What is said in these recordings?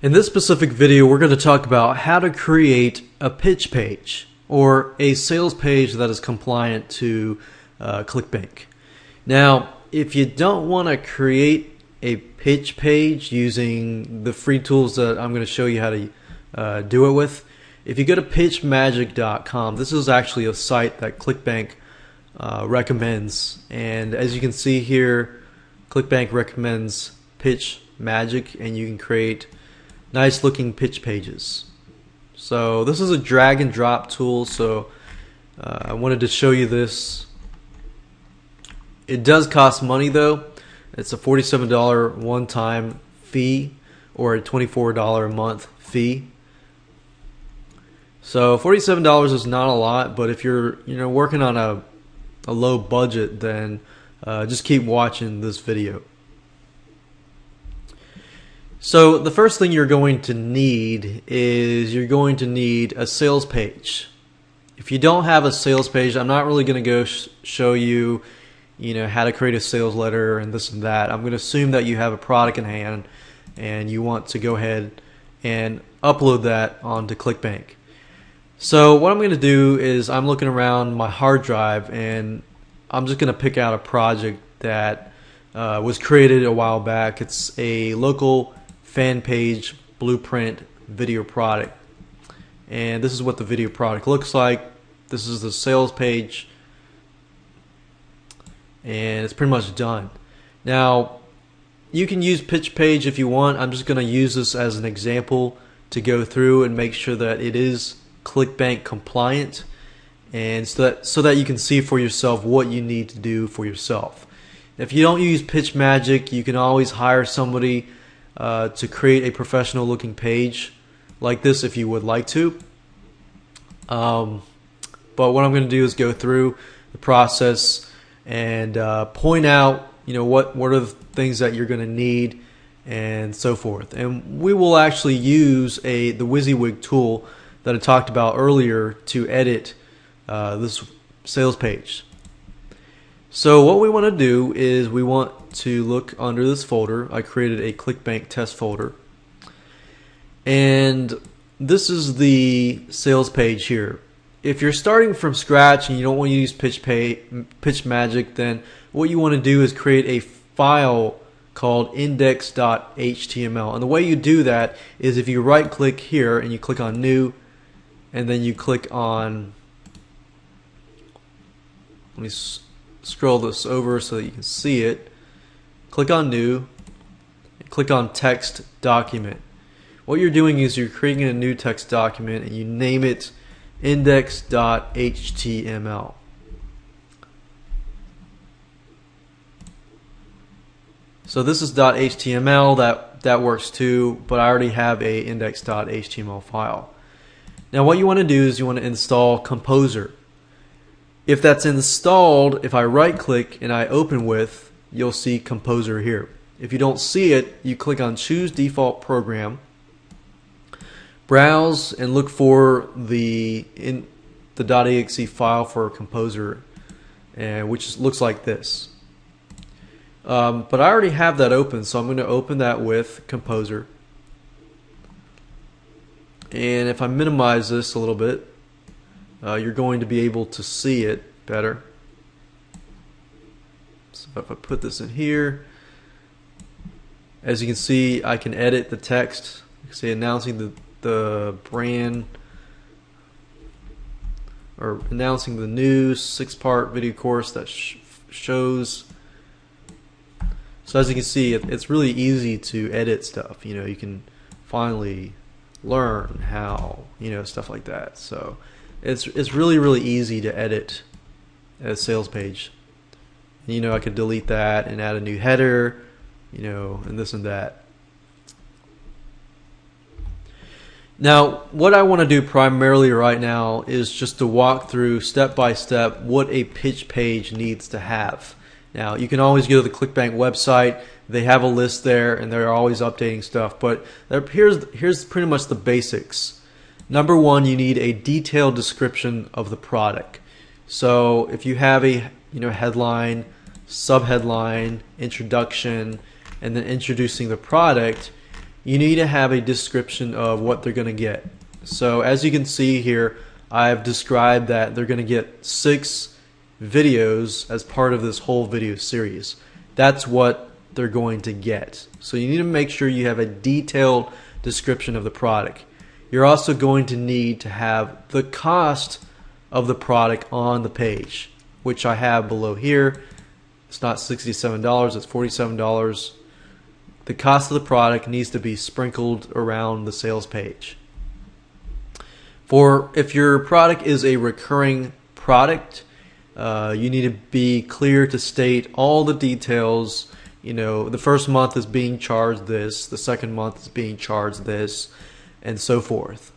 In this specific video, we're going to talk about how to create a pitch page or a sales page that is compliant to Clickbank. Now, if you don't want to create a pitch page using the free tools that I'm going to show you how to do it with, if you go to pitchmagic.com, this is actually a site that Clickbank recommends. And as you can see here, Clickbank recommends PitchMagic, and you can create nice looking pitch pages. So this is a drag and drop tool, so I wanted to show you this. It does cost money though. It's a $47 one-time fee or a $24 a month fee. So $47 is not a lot, but if you're working on a low budget, then just keep watching this video. So the first thing you're going to need is you're going to need a sales page. If you don't have a sales page, I'm not really going to go show you, how to create a sales letter and this and that. I'm going to assume that you have a product in hand and you want to go ahead and upload that onto Clickbank. So what I'm going to do is I'm looking around my hard drive and I'm just going to pick out a project that was created a while back. It's a local fan page blueprint video product, and this is what the video product looks like. This is the sales page, and it's pretty much done. Now you can use pitch page if you want. I'm just going to use this as an example to go through and make sure that it is Clickbank compliant, and so that you can see for yourself what you need to do for yourself. If you don't use PitchMagic, you can always hire somebody to create a professional looking page like this if you would like to. But what I'm going to do is go through the process and point out what are the things that you're going to need and so forth. And we will actually use the WYSIWYG tool that I talked about earlier to edit this sales page. So what we want to do is we want to look under this folder. I created a Clickbank test folder, and this is the sales page here. If you're starting from scratch and you don't want to use PitchMagic, then what you want to do is create a file called index.html. And the way you do that is if you right click here and you click on new, and then you click on, let me scroll this over so that you can see it. Click on new and click on text document. What you're doing is you're creating a new text document and you name it index.html. So this is .html, that works too, but I already have a index.html file. Now what you want to do is you want to install Composer. If that's installed, if I right click and I open with, you'll see Composer here. If you don't see it, you click on choose default program, browse and look for the .exe file for Composer, and which looks like this. But I already have that open, so I'm going to open that with Composer. And if I minimize this a little bit, you're going to be able to see it better. So if I put this in here, as you can see, I can edit the text. I can say announcing the brand, or announcing the new 6-part video course that shows. So as you can see, it's really easy to edit stuff. You can finally learn how, stuff like that. So it's really easy to edit a sales page. I could delete that and add a new header, and this and that. Now what I want to do primarily right now is just to walk through step by step what a pitch page needs to have. Now you can always go to the Clickbank website. They have a list there and they're always updating stuff, but here's pretty much the basics. Number one, you need a detailed description of the product. So if you have a headline, subheadline, introduction, and then introducing the product, you need to have a description of what they're going to get. So as you can see here, I've described that they're going to get 6 videos as part of this whole video series. That's what they're going to get. So you need to make sure you have a detailed description of the product. You're also going to need to have the cost of the product on the page, which I have below here. It's not $67, it's $47. The cost of the product needs to be sprinkled around the sales page. For if your product is a recurring product, you need to be clear to state all the details. You know, the first month is being charged this, the second month is being charged this, and so forth.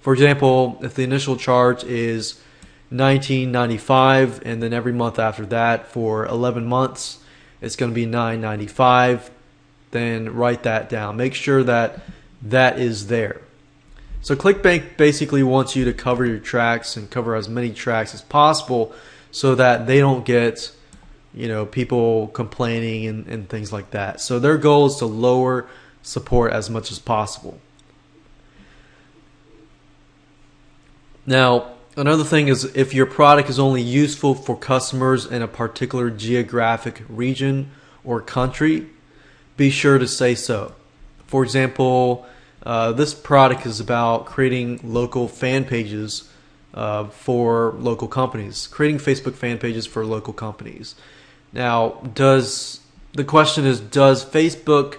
For example, if the initial charge is $19.95 and then every month after that for 11 months it's going to be $9.95, then write that down. Make sure that that is there. So Clickbank basically wants you to cover your tracks and cover as many tracks as possible so that they don't get, you know, people complaining and things like that. So their goal is to lower support as much as possible. Now, another thing is if your product is only useful for customers in a particular geographic region or country, be sure to say so. For example, this product is about creating local fan pages for local companies, creating Facebook fan pages for local companies. Now, the question is, does Facebook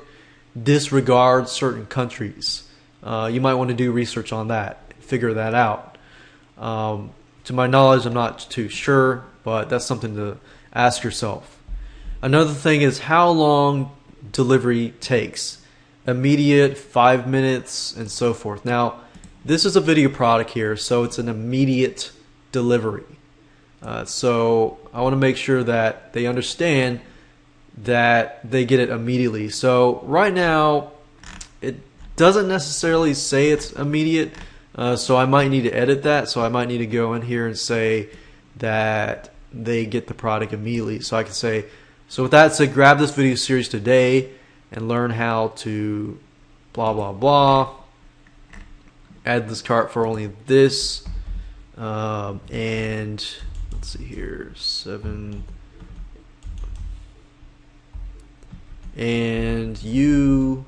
disregard certain countries? You might want to do research on that, figure that out. To my knowledge, I'm not too sure, but that's something to ask yourself. Another thing is how long delivery takes. Immediate, 5 minutes, and so forth. Now, this is a video product here, so it's an immediate delivery. So I want to make sure that they understand that they get it immediately. So right now, it doesn't necessarily say it's immediate, so I might need to edit that. So I might need to go in here and say that they get the product immediately. So I can say, so with that said, grab this video series today and learn how to blah blah blah. Add this cart for only this, and let's see here, 7. And you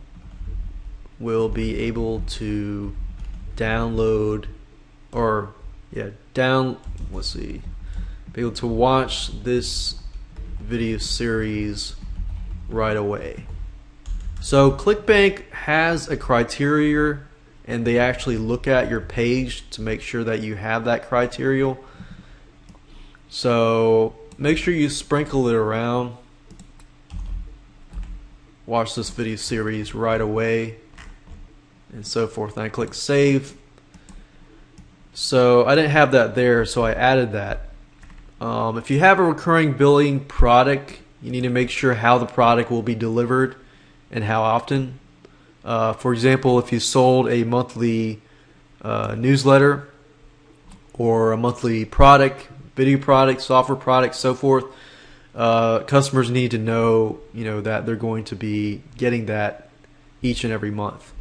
will be able to download, or let's see, be able to watch this video series right away. So Clickbank has a criteria, and they actually look at your page to make sure that you have that criteria. So make sure you sprinkle it around. Watch this video series right away, and so forth. And I click save. So I didn't have that there, so I added that. If you have a recurring billing product, you need to make sure how the product will be delivered and how often. For example, if you sold a monthly newsletter or a monthly product, video product, software product, so forth, customers need to know, that they're going to be getting that each and every month.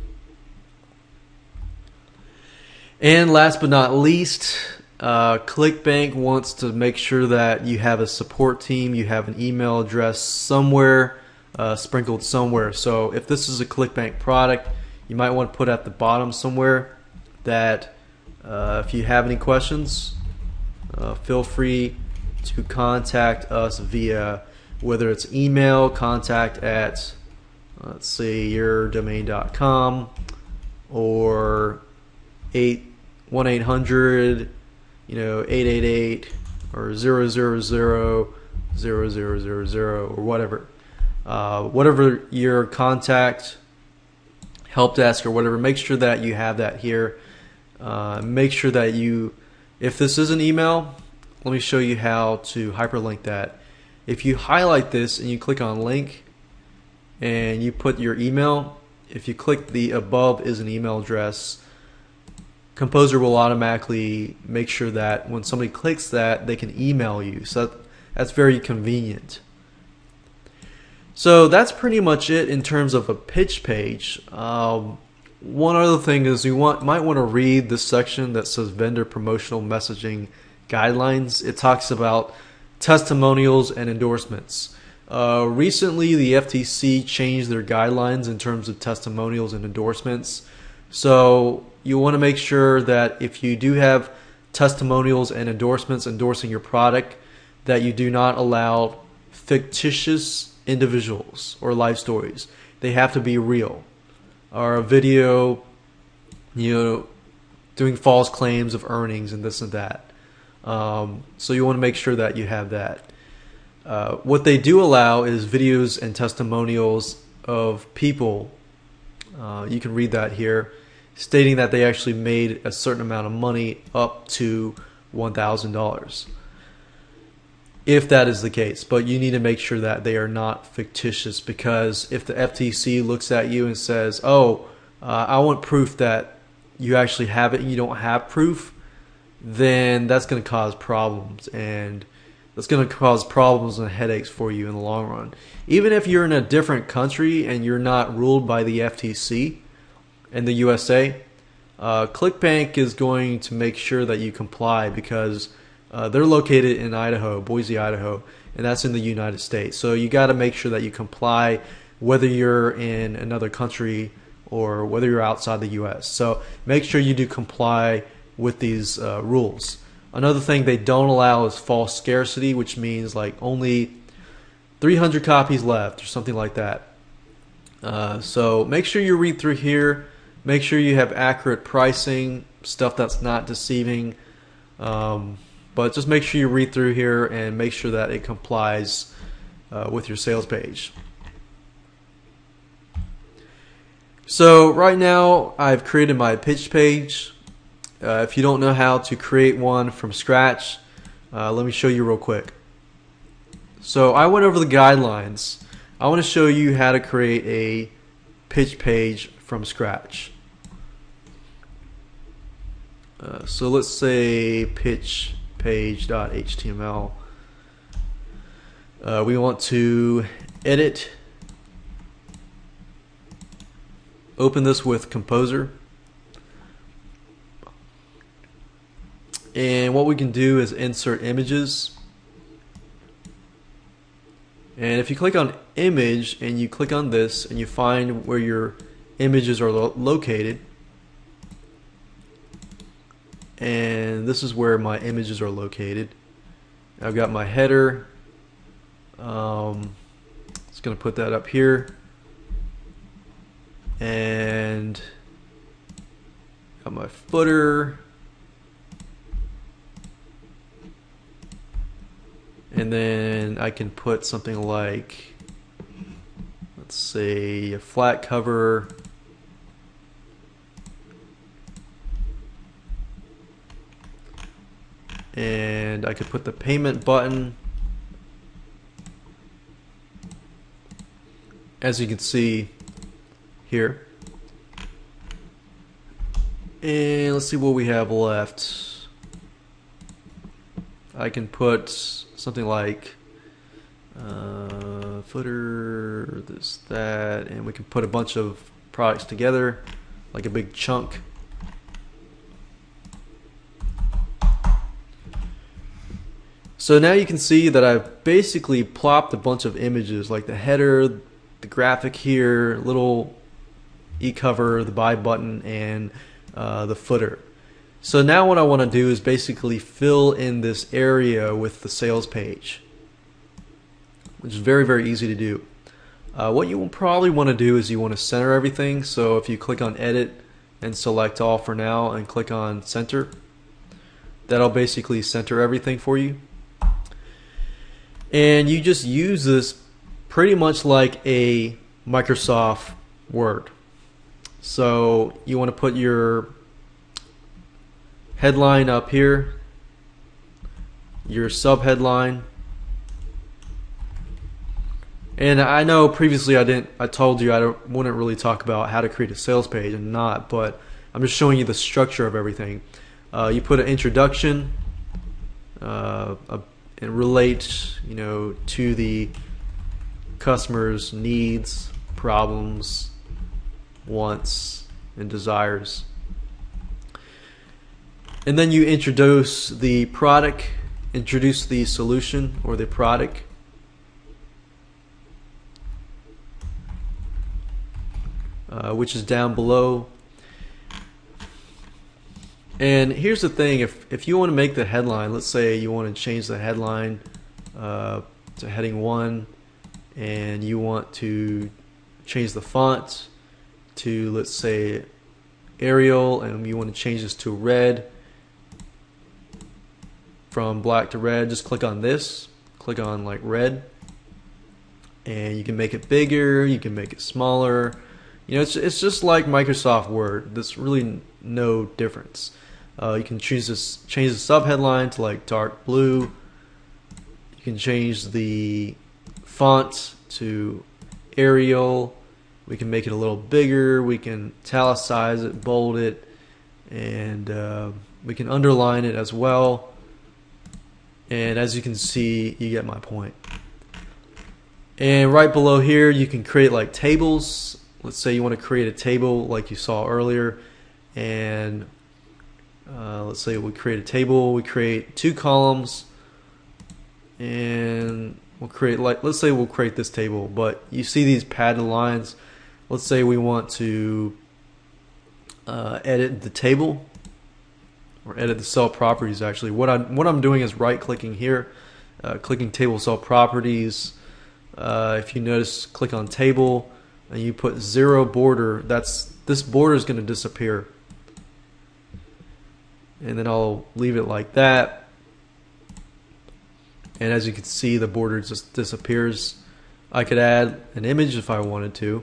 And last but not least, Clickbank wants to make sure that you have a support team, you have an email address somewhere, sprinkled somewhere. So if this is a Clickbank product, you might want to put at the bottom somewhere that if you have any questions, feel free to contact us via, whether it's email, contact at let's say yourdomain.com, or 1-800 888 or 000 or whatever. Whatever your contact help desk or whatever, make sure that you have that here. Make sure that if this is an email, let me show you how to hyperlink that. If you highlight this and you click on link and you put your email, if you click the above is an email address, Composer will automatically make sure that when somebody clicks that, they can email you. So that's very convenient. So that's pretty much it in terms of a pitch page. One other thing is you might want to read this section that says vendor promotional messaging guidelines. It talks about testimonials and endorsements. Recently, the FTC changed their guidelines in terms of testimonials and endorsements. So you want to make sure that if you do have testimonials and endorsements endorsing your product, that you do not allow fictitious individuals or life stories. They have to be real. Or a video, doing false claims of earnings and this and that. So you want to make sure that you have that. What they do allow is videos and testimonials of people. You can read that here, stating that they actually made a certain amount of money up to $1,000. If that is the case, but you need to make sure that they are not fictitious, because if the FTC looks at you and says, oh, I want proof that you actually have it and you don't have proof, then that's going to cause problems, and that's going to cause problems and headaches for you in the long run. Even if you're in a different country and you're not ruled by the FTC in the USA, Clickbank is going to make sure that you comply, because they're located in Idaho, Boise, Idaho, and that's in the United States. So you got to make sure that you comply whether you're in another country or whether you're outside the US. So make sure you do comply with these rules. Another thing they don't allow is false scarcity, which means like only 300 copies left or something like that. So make sure you read through here. Make sure you have accurate pricing, stuff that's not deceiving. But just make sure you read through here and make sure that it complies with your sales page. So right now I've created my pitch page. If you don't know how to create one from scratch, let me show you real quick. So I went over the guidelines. I want to show you how to create a pitch page from scratch. So let's say pitch page.html. We want to edit. Open this with Composer. And what we can do is insert images. And if you click on image and you click on this and you find where your images are located, and this is where my images are located. I've got my header. Just going to put that up here, and got my footer, and then I can put something like, let's say, a flat cover. And I could put the payment button. As you can see here. And let's see what we have left. I can put something like footer, this, that, and we can put a bunch of products together like a big chunk. So now you can see that I've basically plopped a bunch of images, like the header, the graphic here, little e-cover, the buy button, and the footer. So now what I want to do is basically fill in this area with the sales page, which is very, very easy to do. What you will probably want to do is you want to center everything. So if you click on Edit and select All for now and click on Center, that'll basically center everything for you. And you just use this pretty much like a Microsoft Word. So you want to put your headline up here, your sub-headline. And I know previously I told you I wouldn't really talk about how to create a sales page, and not, but I'm just showing you the structure of everything. You put an introduction, and relate, to the customer's needs, problems, wants, and desires. And then you introduce the product, introduce the solution or the product. Which is down below. And here's the thing, if you want to make the headline, let's say you want to change the headline to heading 1, and you want to change the font to, let's say, Arial, and you want to change this to red, from black to red, just click on this, click on like red, and you can make it bigger, you can make it smaller. You know, it's just like Microsoft Word. There's really no difference. You can change the subheadline to like dark blue. You can change the font to Arial. We can make it a little bigger. We can italicize it, bold it, and we can underline it as well. And as you can see, you get my point. And right below here, you can create like tables. Let's say you want to create a table like you saw earlier, and let's say we create a table. We create 2 columns, and we'll create, like, let's say we'll create this table, but you see these padded lines. Let's say we want to edit the table, or edit the cell properties. Actually, what I'm doing is right-clicking here, clicking table cell properties. If you notice, click on table, and you put 0 border. This border is going to disappear, and then I'll leave it like that. And as you can see, the border just disappears. I could add an image if I wanted to.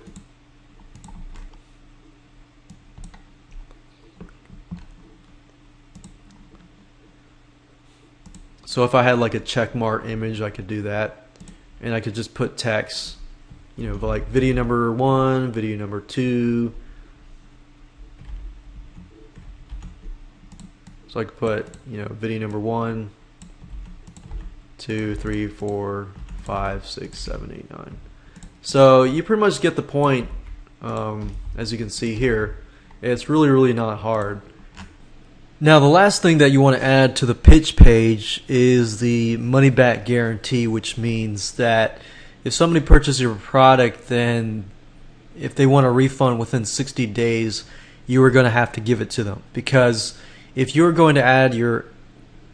So if I had like a checkmark image, I could do that, and I could just put text, you know, like video number 1, video number 2. So I could put, you know, video number 1, 2, 3, 4, 5, 6, 7, 8, 9. So you pretty much get the point. As you can see here, it's really not hard. Now the last thing that you want to add to the pitch page is the money back guarantee, which means that if somebody purchases your product, then if they want a refund within 60 days, you are going to have to give it to them. Because if you're going to add your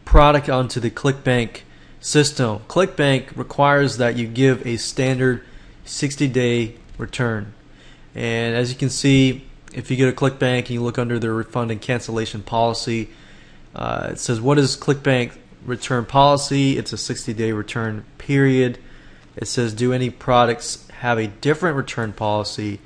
product onto the Clickbank system, Clickbank requires that you give a standard 60-day return. And as you can see, if you go to Clickbank and you look under the refund and cancellation policy, it says, what is Clickbank return policy? It's a 60-day return period. It says, do any products have a different return policy?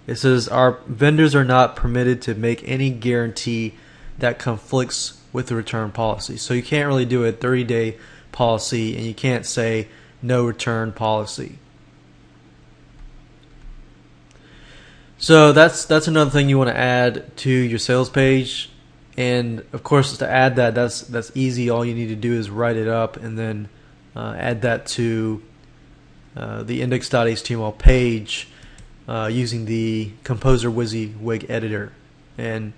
It says, our vendors are not permitted to make any guarantee that conflicts with the return policy. So you can't really do a 30-day policy, and you can't say no return policy. So that's another thing you want to add to your sales page. And of course, to add that, that's easy. All you need to do is write it up and then add that to the index.html page using the Composer WYSIWYG editor. And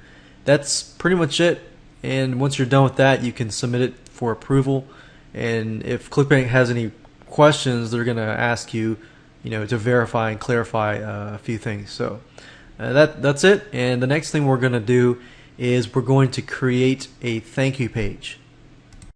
that's pretty much it. And once you're done with that, you can submit it for approval. And if Clickbank has any questions, they're going to ask you, to verify and clarify a few things. So that's it. And the next thing we're going to do is we're going to create a thank you page.